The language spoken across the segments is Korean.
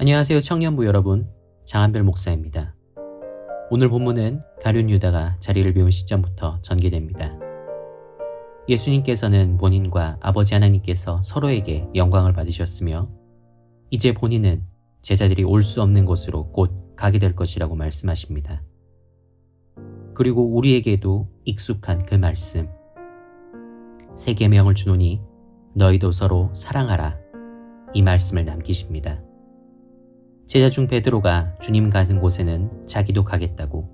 안녕하세요 청년부 여러분, 장한별 목사입니다. 오늘 본문은 가룟 유다가 자리를 비운 시점부터 전개됩니다. 예수님께서는 본인과 아버지 하나님께서 서로에게 영광을 받으셨으며 이제 본인은 제자들이 올 수 없는 곳으로 곧 가게 될 것이라고 말씀하십니다. 그리고 우리에게도 익숙한 그 말씀, 새 계명을 주노니 너희도 서로 사랑하라, 이 말씀을 남기십니다. 제자 중 베드로가 주님 가는 곳에는 자기도 가겠다고,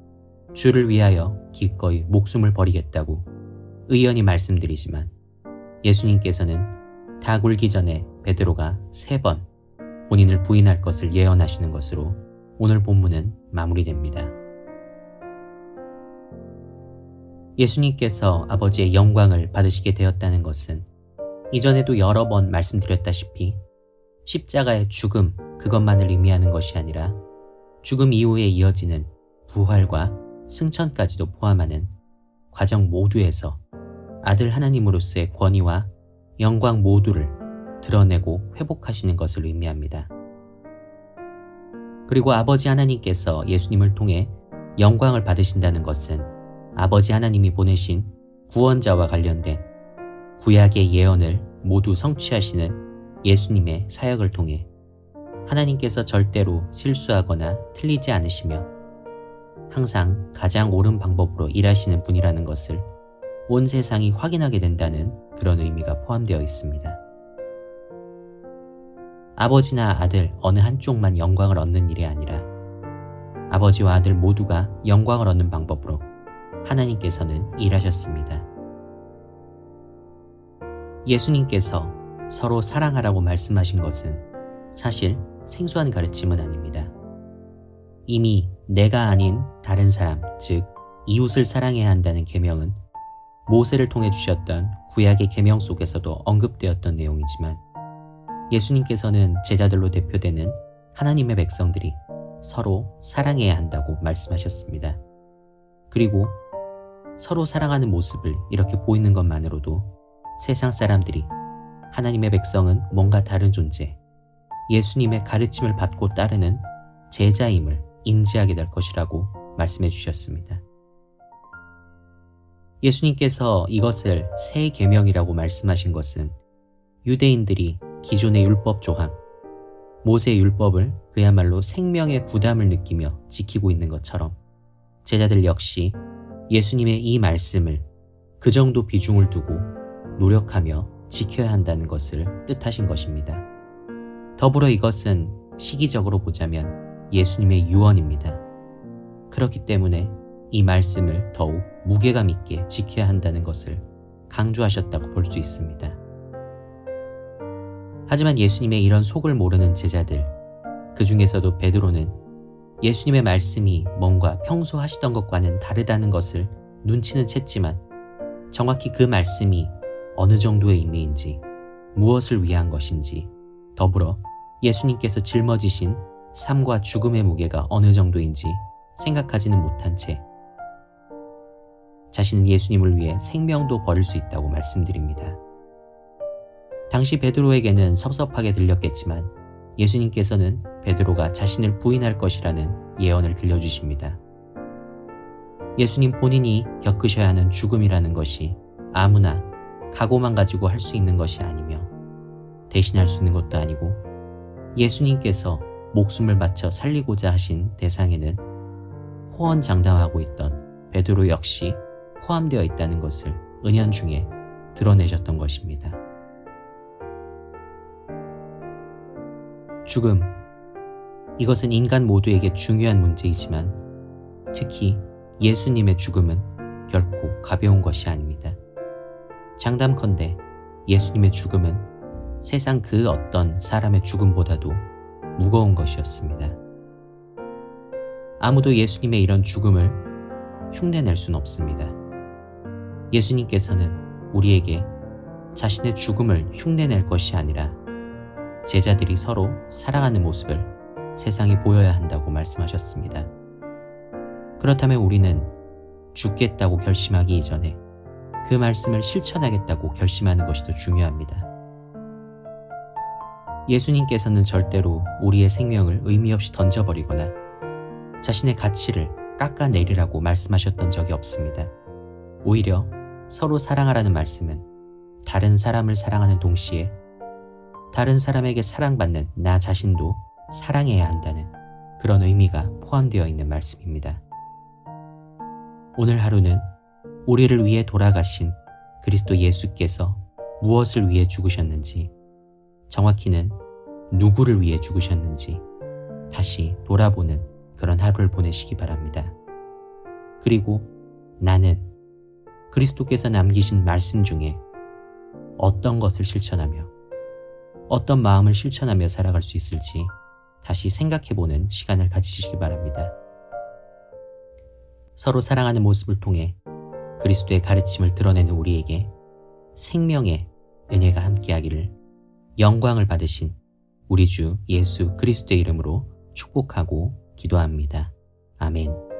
주를 위하여 기꺼이 목숨을 버리겠다고 의연히 말씀드리지만 예수님께서는 다 굴기 전에 베드로가 3번 본인을 부인할 것을 예언하시는 것으로 오늘 본문은 마무리됩니다. 예수님께서 아버지의 영광을 받으시게 되었다는 것은 이전에도 여러 번 말씀드렸다시피 십자가의 죽음 그것만을 의미하는 것이 아니라 죽음 이후에 이어지는 부활과 승천까지도 포함하는 과정 모두에서 아들 하나님으로서의 권위와 영광 모두를 드러내고 회복하시는 것을 의미합니다. 그리고 아버지 하나님께서 예수님을 통해 영광을 받으신다는 것은 아버지 하나님이 보내신 구원자와 관련된 구약의 예언을 모두 성취하시는 예수님의 사역을 통해 하나님께서 절대로 실수하거나 틀리지 않으시며 항상 가장 옳은 방법으로 일하시는 분이라는 것을 온 세상이 확인하게 된다는 그런 의미가 포함되어 있습니다. 아버지나 아들 어느 한쪽만 영광을 얻는 일이 아니라 아버지와 아들 모두가 영광을 얻는 방법으로 하나님께서는 일하셨습니다. 예수님께서 서로 사랑하라고 말씀하신 것은 사실 생소한 가르침은 아닙니다. 이미 내가 아닌 다른 사람, 즉 이웃을 사랑해야 한다는 계명은 모세를 통해 주셨던 구약의 계명 속에서도 언급되었던 내용이지만 예수님께서는 제자들로 대표되는 하나님의 백성들이 서로 사랑해야 한다고 말씀하셨습니다. 그리고 서로 사랑하는 모습을 이렇게 보이는 것만으로도 세상 사람들이 하나님의 백성은 뭔가 다른 존재, 예수님의 가르침을 받고 따르는 제자임을 인지하게 될 것이라고 말씀해 주셨습니다. 예수님께서 이것을 새 계명이라고 말씀하신 것은 유대인들이 기존의 율법 조항, 모세의 율법을 그야말로 생명의 부담을 느끼며 지키고 있는 것처럼 제자들 역시 예수님의 이 말씀을 그 정도 비중을 두고 노력하며 지켜야 한다는 것을 뜻하신 것입니다. 더불어 이것은 시기적으로 보자면 예수님의 유언입니다. 그렇기 때문에 이 말씀을 더욱 무게감 있게 지켜야 한다는 것을 강조하셨다고 볼 수 있습니다. 하지만 예수님의 이런 속을 모르는 제자들, 그 중에서도 베드로는 예수님의 말씀이 뭔가 평소 하시던 것과는 다르다는 것을 눈치는 챘지만 정확히 그 말씀이 어느 정도의 의미인지, 무엇을 위한 것인지, 더불어 예수님께서 짊어지신 삶과 죽음의 무게가 어느 정도인지 생각하지는 못한 채 자신은 예수님을 위해 생명도 버릴 수 있다고 말씀드립니다. 당시 베드로에게는 섭섭하게 들렸겠지만 예수님께서는 베드로가 자신을 부인할 것이라는 예언을 들려주십니다. 예수님 본인이 겪으셔야 하는 죽음이라는 것이 아무나 각오만 가지고 할 수 있는 것이 아니며 대신할 수 있는 것도 아니고 예수님께서 목숨을 바쳐 살리고자 하신 대상에는 호언장담하고 있던 베드로 역시 포함되어 있다는 것을 은연중에 드러내셨던 것입니다. 죽음, 이것은 인간 모두에게 중요한 문제이지만 특히 예수님의 죽음은 결코 가벼운 것이 아닙니다. 장담컨대 예수님의 죽음은 세상 그 어떤 사람의 죽음보다도 무거운 것이었습니다. 아무도 예수님의 이런 죽음을 흉내낼 수는 없습니다. 예수님께서는 우리에게 자신의 죽음을 흉내낼 것이 아니라 제자들이 서로 사랑하는 모습을 세상에 보여야 한다고 말씀하셨습니다. 그렇다면 우리는 죽겠다고 결심하기 이전에 그 말씀을 실천하겠다고 결심하는 것이 더 중요합니다. 예수님께서는 절대로 우리의 생명을 의미 없이 던져버리거나 자신의 가치를 깎아내리라고 말씀하셨던 적이 없습니다. 오히려 서로 사랑하라는 말씀은 다른 사람을 사랑하는 동시에 다른 사람에게 사랑받는 나 자신도 사랑해야 한다는 그런 의미가 포함되어 있는 말씀입니다. 오늘 하루는 우리를 위해 돌아가신 그리스도 예수께서 무엇을 위해 죽으셨는지, 정확히는 누구를 위해 죽으셨는지 다시 돌아보는 그런 하루를 보내시기 바랍니다. 그리고 나는 그리스도께서 남기신 말씀 중에 어떤 것을 실천하며 어떤 마음을 실천하며 살아갈 수 있을지 다시 생각해보는 시간을 가지시기 바랍니다. 서로 사랑하는 모습을 통해 그리스도의 가르침을 드러내는 우리에게 생명의 은혜가 함께하기를 영광을 받으신 우리 주 예수 그리스도의 이름으로 축복하고 기도합니다. 아멘.